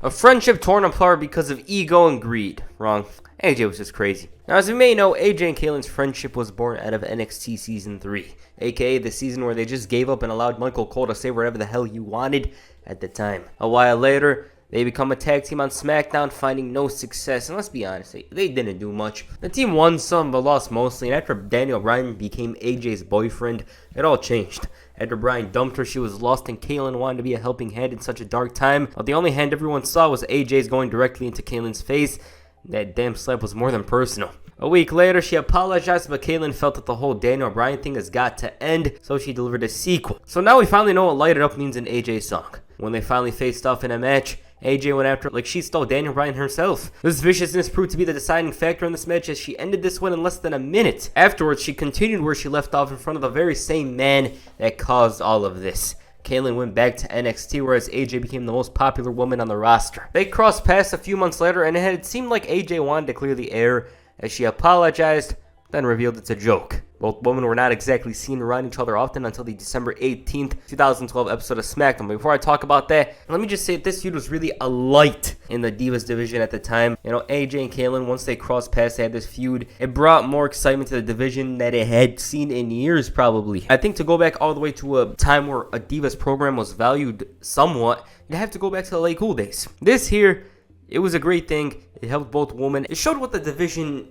A friendship torn apart because of ego and greed. Wrong. AJ was just crazy. Now, as you may know, AJ and Kaitlyn's friendship was born out of NXT Season 3, aka the season where they just gave up and allowed Michael Cole to say whatever the hell he wanted at the time. A while later, they become a tag team on SmackDown, finding no success, and let's be honest, they didn't do much. The team won some, but lost mostly, and after Daniel Bryan became AJ's boyfriend, it all changed. After Bryan dumped her, she was lost, and Kaitlyn wanted to be a helping hand in such a dark time, but the only hand everyone saw was AJ's going directly into Kaitlyn's face. That damn slap was more than personal. A week later, she apologized, but Kaitlyn felt that the whole Daniel Bryan thing has got to end, so she delivered a sequel. So now we finally know what Light It Up means in AJ's song. When they finally faced off in a match, AJ went after her like she stole Daniel Bryan herself. This viciousness proved to be the deciding factor in this match as she ended this one in less than a minute. Afterwards, she continued where she left off in front of the very same man that caused all of this. Kaitlyn went back to NXT, whereas AJ became the most popular woman on the roster. They crossed paths a few months later, and it had seemed like AJ wanted to clear the air as she apologized, then revealed it's a joke. Both women were not exactly seen around each other often until the December 18th, 2012 episode of SmackDown. But before I talk about that, let me just say this feud was really a light in the Divas division at the time. You know, AJ and Kaitlyn, once they crossed paths, they had this feud. It brought more excitement to the division that it had seen in years, probably. I think to go back all the way to a time where a Divas program was valued somewhat, you'd have to go back to the late cool days. This here, it was a great thing. It helped both women. It showed what the division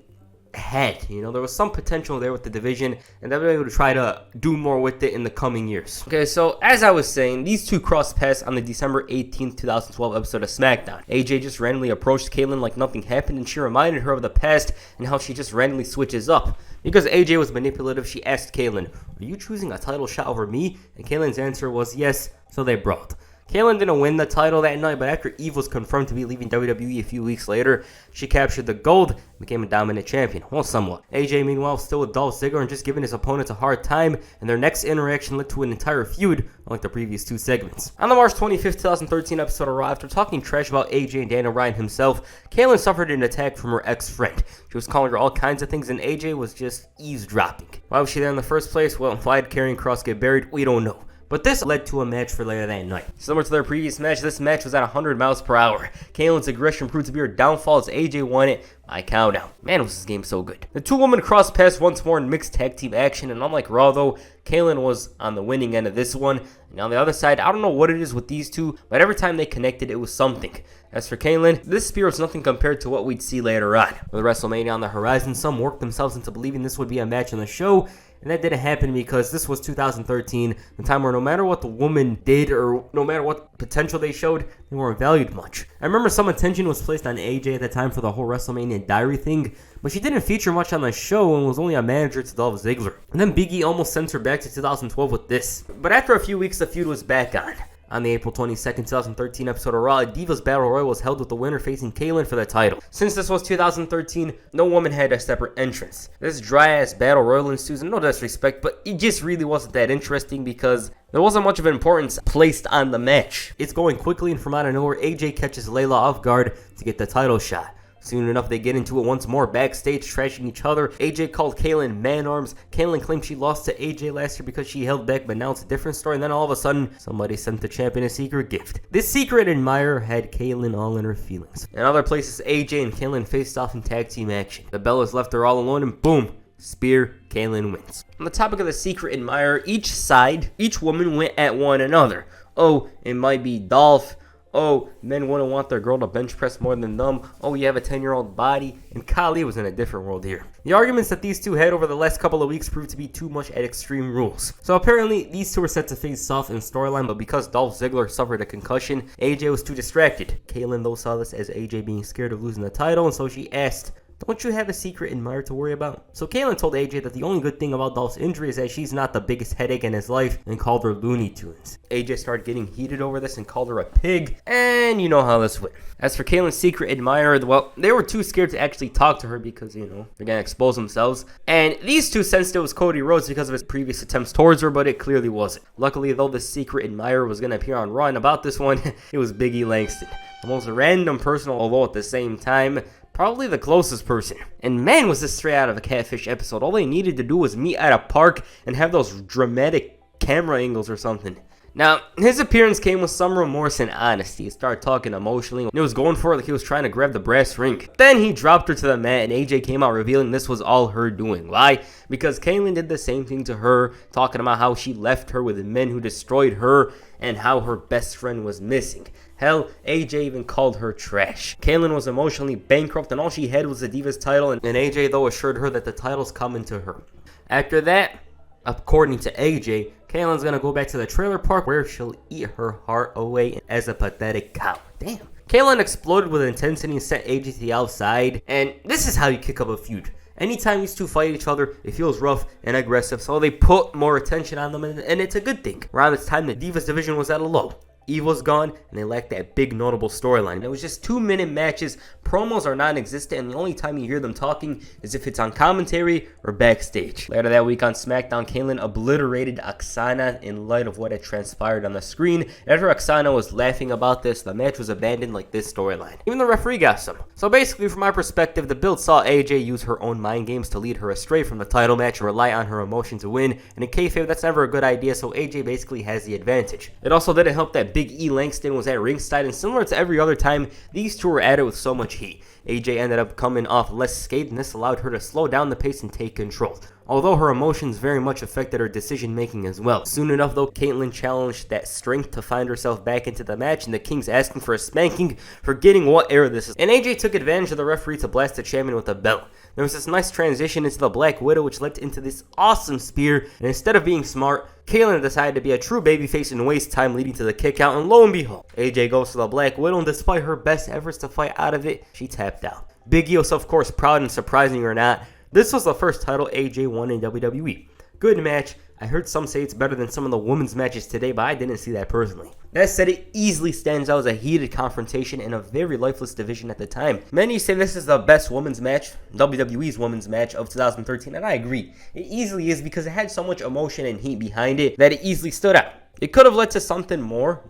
had. You know, there was some potential there with the division, and they were able to try to do more with it in the coming years. Okay, so as I was saying, these two crossed paths on the December 18th, 2012 episode of SmackDown. AJ just randomly approached Kaitlyn like nothing happened, and she reminded her of the past and how she just randomly switches up. Because AJ was manipulative, she asked Kaitlyn, "Are you choosing a title shot over me?" And Kaitlyn's answer was yes, so they brawled. Kaitlyn didn't win the title that night, but after Eve was confirmed to be leaving WWE a few weeks later, she captured the gold and became a dominant champion. Well, somewhat. AJ, meanwhile, still with Dolph Ziggler and just giving his opponents a hard time, and their next interaction led to an entire feud, unlike the previous two segments. On the March 25th, 2013 episode of Raw, after talking trash about AJ and Daniel Bryan himself, Kaitlyn suffered an attack from her ex-friend. She was calling her all kinds of things, and AJ was just eavesdropping. Why was she there in the first place? Well, why did Karrion Kross get buried? We don't know. But this led to a match for later that night. Similar to their previous match, this match was at 100 miles per hour. Kaitlyn's aggression proved to be her downfall as AJ won it by countdown. Man, was this game so good. The two women crossed paths once more in mixed tag team action, and unlike Raw though, Kaitlyn was on the winning end of this one. And on the other side, I don't know what it is with these two, but every time they connected, it was something. As for Kaitlyn, this spear was nothing compared to what we'd see later on. With WrestleMania on the horizon, some worked themselves into believing this would be a match on the show, and that didn't happen because this was 2013, the time where no matter what the woman did or no matter what potential they showed, they weren't valued much. I remember some attention was placed on AJ at the time for the whole WrestleMania diary thing, but she didn't feature much on the show and was only a manager to Dolph Ziggler. And then Big E almost sent her back to 2012 with this. But after a few weeks, the feud was back on. On the April 22nd, 2013 episode of Raw, a Divas Battle Royal was held with the winner facing Kaitlyn for the title. Since this was 2013, no woman had a separate entrance. This dry-ass Battle Royal ensues, and no disrespect, but it just really wasn't that interesting because there wasn't much of importance placed on the match. It's going quickly, and from out of nowhere, AJ catches Layla off guard to get the title shot. Soon enough, they get into it once more backstage, trashing each other. AJ called Kaitlyn man-arms. Kaitlyn claimed she lost to AJ last year because she held back, but now it's a different story. And then all of a sudden, somebody sent the champion a secret gift. This secret admirer had Kaitlyn all in her feelings. In other places, AJ and Kaitlyn faced off in tag team action. The Bellas left her all alone, and boom, spear, Kaitlyn wins. On the topic of the secret admirer, each woman went at one another. Oh, it might be Dolph. Oh, men wouldn't want their girl to bench press more than them. Oh, you have a 10-year-old body. And Kali was in a different world here. The arguments that these two had over the last couple of weeks proved to be too much at Extreme Rules. So apparently, these two were set to face off in storyline, but because Dolph Ziggler suffered a concussion, AJ was too distracted. Kaitlyn, though, saw this as AJ being scared of losing the title, and so she asked, "Don't you have a secret admirer to worry about?" So Kaitlyn told AJ that the only good thing about Dolph's injury is that she's not the biggest headache in his life, and called her Looney Tunes. AJ started getting heated over this and called her a pig, and you know how this went. As for Kaitlyn's secret admirer, well, they were too scared to actually talk to her because, you know, they're gonna expose themselves. And these two sensed it was Cody Rhodes because of his previous attempts towards her, but it clearly wasn't. Luckily, though, the secret admirer was gonna appear on Raw, and about this one, it was Big E Langston. The most random person, although at the same time, probably the closest person. And man, was this straight out of a Catfish episode. All they needed to do was meet at a park and have those dramatic camera angles or something. Now, his appearance came with some remorse and honesty. He started talking emotionally, and he was going for it like he was trying to grab the brass ring. Then he dropped her to the mat, and AJ came out revealing this was all her doing. Why? Because Kaitlyn did the same thing to her, talking about how she left her with men who destroyed her, and how her best friend was missing. Hell, AJ even called her trash. Kaitlyn was emotionally bankrupt, and all she had was the Divas title, and AJ, though, assured her that the title's coming to her. After that, according to AJ, Kaitlyn's gonna go back to the trailer park where she'll eat her heart away as a pathetic cow. Damn. Kaitlyn exploded with intensity and sent AJ to the outside, and this is how you kick up a feud. Anytime these two fight each other, it feels rough and aggressive, so they put more attention on them, and it's a good thing. Around this time, the Divas division was at a low. Eve was gone, and they lacked that big notable storyline. It was just 2-minute matches, promos are non-existent, and the only time you hear them talking is if it's on commentary or backstage. Later that week on SmackDown, Kaitlyn obliterated Oksana in light of what had transpired on the screen. After Oksana was laughing about this, the match was abandoned like this storyline. Even the referee got some. So basically, from my perspective, the build saw AJ use her own mind games to lead her astray from the title match and rely on her emotion to win, and in kayfabe, that's never a good idea, so AJ basically has the advantage. It also didn't help that Big E Langston was at ringside, and similar to every other time, these two were at it with so much heat. AJ ended up coming off less scathed, and this allowed her to slow down the pace and take control. Although her emotions very much affected her decision making as well. Soon enough though, Kaitlyn challenged that strength to find herself back into the match, and the King's asking for a spanking, forgetting what era this is. And AJ took advantage of the referee to blast the champion with a belt. There was this nice transition into the Black Widow, which led into this awesome spear, and instead of being smart, Kaitlyn decided to be a true babyface and waste time, leading to the kick out, and lo and behold, AJ goes to the Black Widow, and despite her best efforts to fight out of it, she tapped out. Big E was of course proud, and surprising or not, this was the first title AJ won in WWE. Good match. I heard some say it's better than some of the women's matches today, but I didn't see that personally. That said, it easily stands out as a heated confrontation in a very lifeless division at the time. Many say this is the best women's match, WWE's women's match of 2013, and I agree. It easily is because it had so much emotion and heat behind it that it easily stood out. It could have led to something more,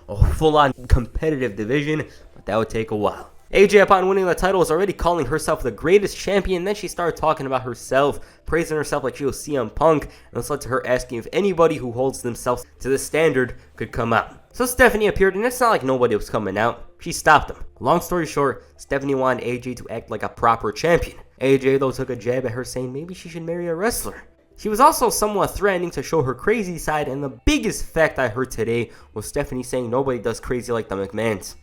a full-on competitive division, but that would take a while. AJ, upon winning the title, was already calling herself the greatest champion. Then she started talking about herself, praising herself like she was CM Punk, and this led to her asking if anybody who holds themselves to this standard could come out. So Stephanie appeared, and it's not like nobody was coming out. She stopped them. Long story short, Stephanie wanted AJ to act like a proper champion. AJ, though, took a jab at her, saying maybe she should marry a wrestler. She was also somewhat threatening to show her crazy side, and the biggest fact I heard today was Stephanie saying nobody does crazy like the McMahons.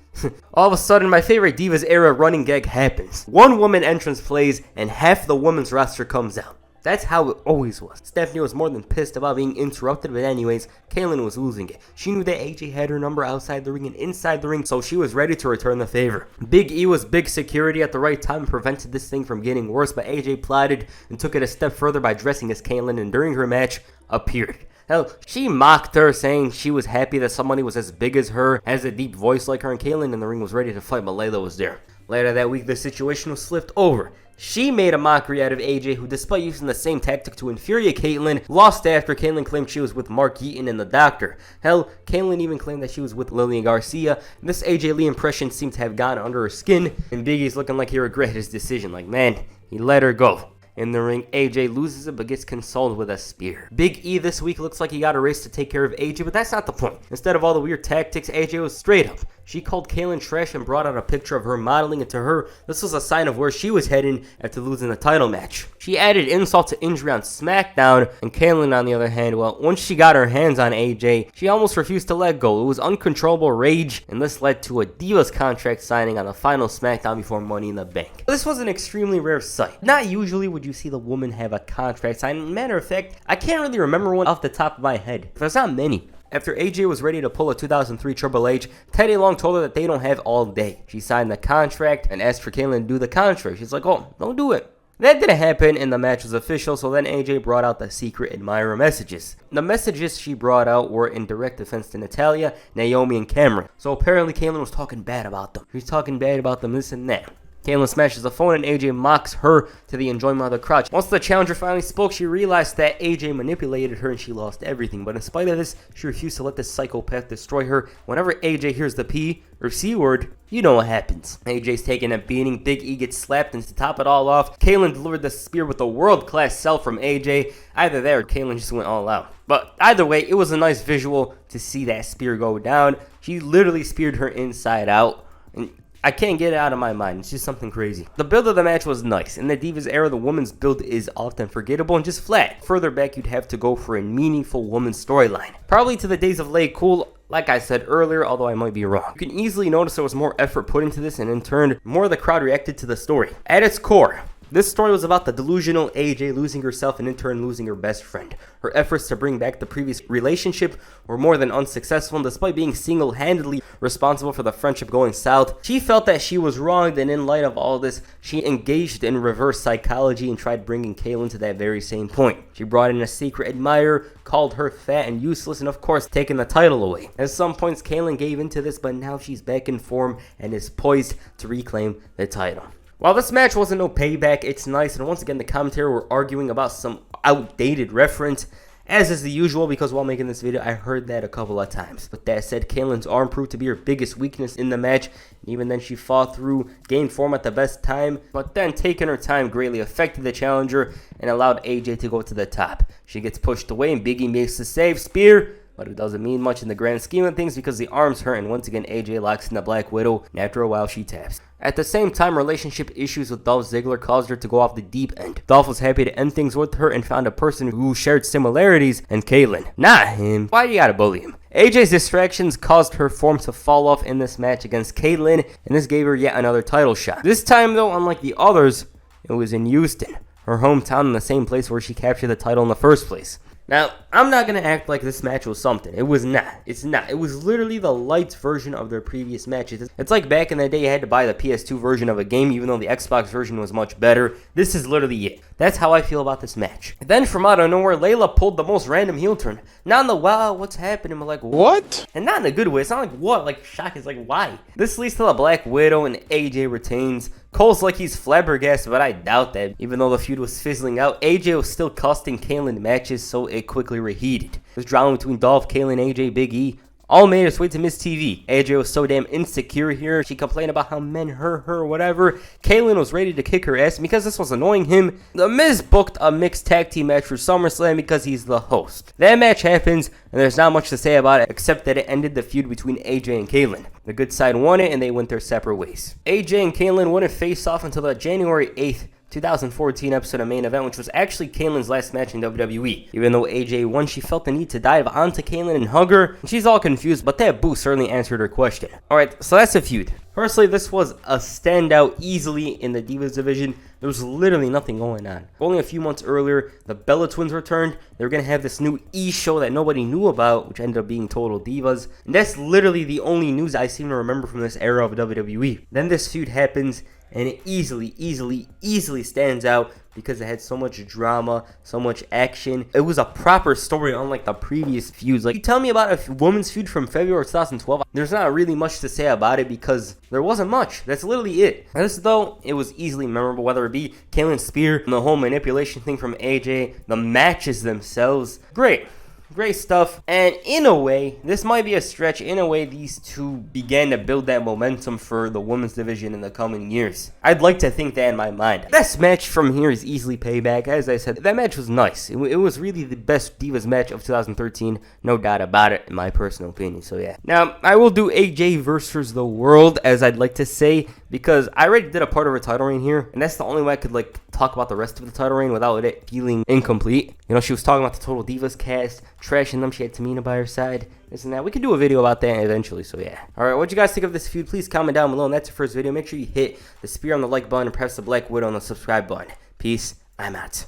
All of a sudden, my favorite Divas era running gag happens. One woman entrance plays, and half the women's roster comes out. That's how it always was. Stephanie was more than pissed about being interrupted, but anyways, Kaitlyn was losing it. She knew that AJ had her number outside the ring and inside the ring, so she was ready to return the favor. Big E was big security at the right time and prevented this thing from getting worse, but AJ plotted and took it a step further by dressing as Kaitlyn, and during her match, appeared. Hell, she mocked her, saying she was happy that somebody was as big as her, has a deep voice like her, and Kaitlyn in the ring was ready to fight, but Layla was there. Later that week, the situation was flipped over. She made a mockery out of AJ, who, despite using the same tactic to infuriate Kaitlyn, lost after Kaitlyn claimed she was with Mark Eaton and the Doctor. Hell, Kaitlyn even claimed that she was with Lillian Garcia. This AJ Lee impression seemed to have gone under her skin, and Big E's looking like he regretted his decision. Like, man, he let her go. In the ring, AJ loses it but gets consoled with a spear. Big E this week looks like he got a race to take care of AJ, but that's not the point. Instead of all the weird tactics, AJ was straight up. She called Kaitlyn trash and brought out a picture of her modeling it to her. This was a sign of where she was heading after losing the title match. She added insult to injury on SmackDown, and Kaitlyn, on the other hand, well, once she got her hands on AJ, she almost refused to let go. It was uncontrollable rage, and this led to a Divas contract signing on the final SmackDown before Money in the Bank. This was an extremely rare sight. Not usually would you see the woman have a contract signing. Matter of fact, I can't really remember one off the top of my head. There's not many. After AJ was ready to pull a 2003 Triple H, Teddy Long told her that they don't have all day. She signed the contract and asked for Kaitlyn to do the contract. She's like, oh, don't do it. That didn't happen, and the match was official, so then AJ brought out the secret admirer messages. The messages she brought out were in direct defense to Natalya, Naomi, and Cameron. So apparently Kaitlyn was talking bad about them. She was talking bad about them, this and that. Kaitlyn smashes the phone and AJ mocks her to the enjoyment of the crowd. Once the challenger finally spoke, she realized that AJ manipulated her and she lost everything. But in spite of this, she refused to let this psychopath destroy her. Whenever AJ hears the P or C word, you know what happens. AJ's taking a beating, Big E gets slapped, and to top it all off, Kaitlyn delivered the spear with a world-class sell from AJ. Either there or Kaitlyn just went all out. But either way, it was a nice visual to see that spear go down. She literally speared her inside out. And I can't get it out of my mind. It's just something crazy. The build of the match was nice. In the Divas era, the women's build is often forgettable and just flat. Further back, you'd have to go for a meaningful women's storyline. Probably to the days of Lay Cool, like I said earlier, although I might be wrong. You can easily notice there was more effort put into this, and in turn, more of the crowd reacted to the story. At its core, this story was about the delusional AJ losing herself and in turn losing her best friend. Her efforts to bring back the previous relationship were more than unsuccessful, and despite being single-handedly responsible for the friendship going south, she felt that she was wronged, and in light of all this, she engaged in reverse psychology and tried bringing Kaitlyn to that very same point. She brought in a secret admirer, called her fat and useless, and of course taking the title away. At some points, Kaitlyn gave into this, but now she's back in form and is poised to reclaim the title. While this match wasn't no payback, it's nice, and once again the commentary were arguing about some outdated reference, as is the usual, because while making this video I heard that a couple of times. But that said, Kaitlyn's arm proved to be her biggest weakness in the match, and even then she fought through, gained form at the best time, but then taking her time greatly affected the challenger and allowed AJ to go to the top. She gets pushed away and Big E makes the save spear, but it doesn't mean much in the grand scheme of things because the arms hurt, and once again AJ locks in the Black Widow, and after a while she taps. At the same time, relationship issues with Dolph Ziggler caused her to go off the deep end. Dolph was happy to end things with her and found a person who shared similarities in Kaitlyn. Not him. Why you gotta bully him? AJ's distractions caused her form to fall off in this match against Kaitlyn, and this gave her yet another title shot. This time though, unlike the others, it was in Houston, her hometown, in the same place where she captured the title in the first place. Now, I'm not going to act like this match was something. It was not. It's not. It was literally the lights version of their previous matches. It's like back in the day you had to buy the PS2 version of a game even though the Xbox version was much better. This is literally it. That's how I feel about this match. Then from out of nowhere, Layla pulled the most random heel turn. Not in the wow, what's happening? I'm like, what? And not in a good way. It's not like what? Like shock is like why? This leads to the Black Widow and AJ retains. Cole's like he's flabbergasted, but I doubt that. Even though the feud was fizzling out, AJ was still costing Kaitlyn matches, so it quickly reheated. This drama between Dolph, Kaitlyn, AJ, Big E all made its way to Miss TV. AJ was so damn insecure here. She complained about how men hurt her or whatever. Kaitlyn was ready to kick her ass, and because this was annoying him, The Miz booked a mixed tag team match for SummerSlam because he's the host. That match happens, and there's not much to say about it except that it ended the feud between AJ and Kaitlyn. The good side won it, and they went their separate ways. AJ and Kaitlyn wouldn't face off until the January 8th, 2014 episode of Main Event, which was actually Kaitlyn's last match in WWE. Even though AJ won, she felt the need to dive onto Kaitlyn and hug her. She's all confused, but that boost certainly answered her question. Alright, so that's a feud. Personally, this was a standout easily in the Divas division. There was literally nothing going on. Only a few months earlier, the Bella Twins returned. They were going to have this new E-show that nobody knew about, which ended up being Total Divas. And that's literally the only news I seem to remember from this era of WWE. Then this feud happens, and it easily stands out because it had so much drama, so much action. It was a proper story unlike the previous feuds. Like, you tell me about a women's feud from February 2012, there's not really much to say about it because there wasn't much. That's literally it. This, though, it was easily memorable, whether it be Kaitlyn's spear, the whole manipulation thing from AJ, the matches themselves. Great stuff, and in a way, this might be a stretch. In a way, these two began to build that momentum for the women's division in the coming years. I'd like to think that in my mind. Best match from here is easily Payback. As I said, that match was nice. It was really the best Divas match of 2013, no doubt about it, in my personal opinion, so yeah. Now, I will do AJ versus the world, as I'd like to say, because I already did a part of her title reign here, and that's the only way I could, talk about the rest of the title reign without it feeling incomplete. You know, she was talking about the Total Divas cast, trashing them. She had Tamina by her side, this and that. We can do a video about that eventually, so yeah. Alright, what'd you guys think of this feud? Please comment down below, and that's your first video. Make sure you hit the spear on the like button and press the Black Widow on the subscribe button. Peace, I'm out.